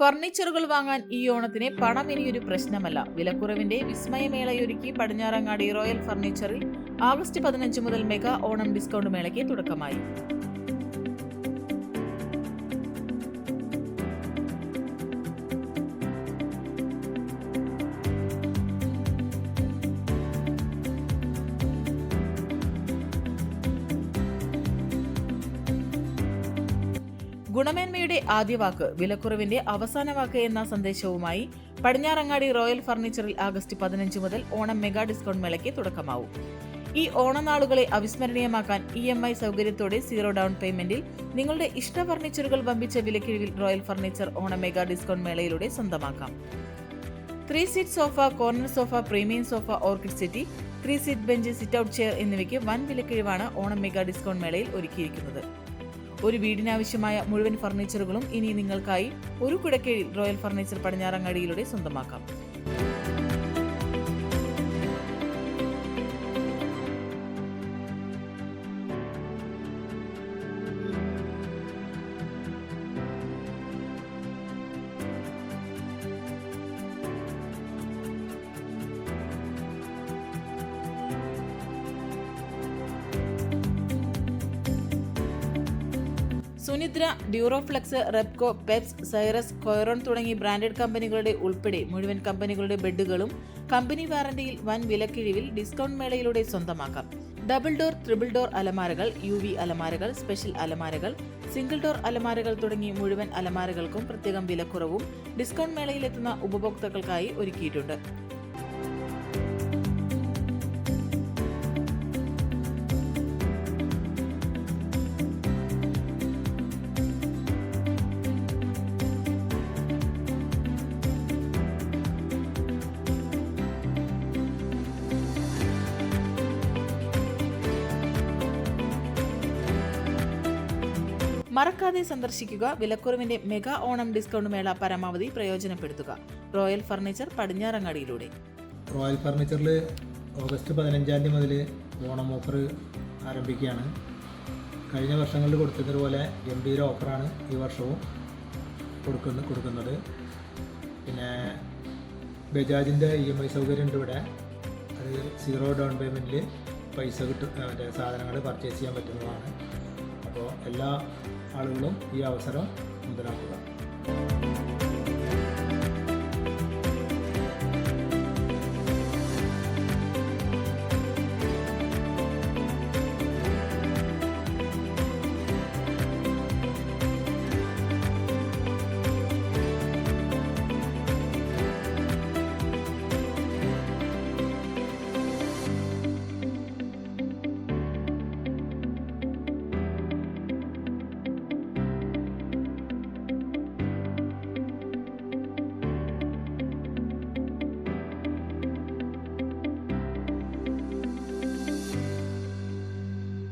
ഫർണിച്ചറുകൾ വാങ്ങാൻ ഈ ഓണത്തിന് പണം ഇനിയൊരു പ്രശ്നമല്ല. വിലക്കുറവിന്റെ വിസ്മയമേളയൊരുക്കി പടിഞ്ഞാറങ്ങാടി റോയൽ ഫർണിച്ചറിൽ ആഗസ്റ്റ് 15 മുതൽ മെഗാ ഓണം ഡിസ്കൗണ്ട് മേളയ്ക്ക് തുടക്കമായി. ഗുണമേന്മയുടെ ആദ്യ വാക്ക്, വിലക്കുറവിന്റെ അവസാന വാക്ക് എന്ന സന്ദേശവുമായി പടിഞ്ഞാറങ്ങാടി റോയൽ ഫർണിച്ചറിൽ ആഗസ്റ്റ് 15 മുതൽ ഓണം മെഗാ ഡിസ്കൗണ്ട് മേളയ്ക്ക് തുടക്കമാവും. ഈ ഓണനാളുകളെ അവിസ്മരണീയമാക്കാൻ EMI സൗകര്യത്തോടെ 0 ഡൗൺ പേയ്മെന്റിൽ നിങ്ങളുടെ ഇഷ്ട ഫർണിച്ചറുകൾ വമ്പിച്ച വിലക്കിഴിവിൽ Royal Furniture Onam mega discount മേളയിലൂടെ സ്വന്തമാക്കാം. 3 seat sofa, corner sofa, premium sofa, orchid settee, 3 seat bench, sit out chair എന്നിവയ്ക്ക് വൻ വിലക്കിഴിവാണ് ഓണം മെഗാ ഡിസ്കൗണ്ട് മേളയിൽ ഒരുക്കിയിരിക്കുന്നത്. ഒരു വീടിനാവശ്യമായ മുഴുവൻ ഫർണിച്ചറുകളും ഇനി നിങ്ങൾക്കായി ഒരു കുടക്കീഴിൽ റോയൽ ഫർണിച്ചർ പടിഞ്ഞാറങ്ങാടിയിലൂടെ സ്വന്തമാക്കാം. സുനിദ്ര, ഡ്യൂറോഫ്ലെക്സ്, റെപ്കോ, പെപ്സ്, സൈറസ്, കൊയറോൺ തുടങ്ങി ബ്രാൻഡഡ് കമ്പനികളുടെ ഉൾപ്പെടെ മുഴുവൻ കമ്പനികളുടെ ബെഡുകളും കമ്പനി വാറന്റിയിൽ വൻ വിലക്കിഴിവിൽ ഡിസ്കൗണ്ട് മേളയിലൂടെ സ്വന്തമാക്കാം. ഡബിൾ ഡോർ, ട്രിപ്പിൾ ഡോർ അലമാരകൾ, UV അലമാരകൾ, സ്പെഷ്യൽ അലമാരകൾ, സിംഗിൾ ഡോർ അലമാരകൾ തുടങ്ങി മുഴുവൻ അലമാരകൾക്കും പ്രത്യേകം വിലക്കുറവും ഡിസ്കൗണ്ട് മേളയിലെത്തുന്ന ഉപഭോക്താക്കൾക്കായി ഒരുക്കിയിട്ടുണ്ട്. മറക്കാതെ സന്ദർശിക്കുക. വിലക്കുറവിന്റെ മെഗാ ഓണം ഡിസ്കൗണ്ട് മേള പരമാവധി പ്രയോജനപ്പെടുത്തുക. റോയൽ ഫർണിച്ചർ പടിഞ്ഞാറങ്ങാടിയിലൂടെ. റോയൽ ഫർണിച്ചറിൽ ഓഗസ്റ്റ് 15 മുതൽ ഓണം ഓഫർ ആരംഭിക്കുകയാണ്. കഴിഞ്ഞ വർഷങ്ങളിൽ കൊടുത്തതുപോലെ ഗംഭീര ഓഫറാണ് ഈ വർഷവും കൊടുക്കുന്നത്. പിന്നെ ബജാജിൻ്റെ EMI സൗകര്യം ഉണ്ട് ഇവിടെ. അത് 0 ഡൗൺ പേയ്മെൻറ്റിൽ പൈസ സാധനങ്ങൾ പർച്ചേസ് ചെയ്യാൻ പറ്റുന്നതാണ്. അപ്പോൾ എല്ലാ ആളുകളും ഈ അവസരം മുതലാക്കുക.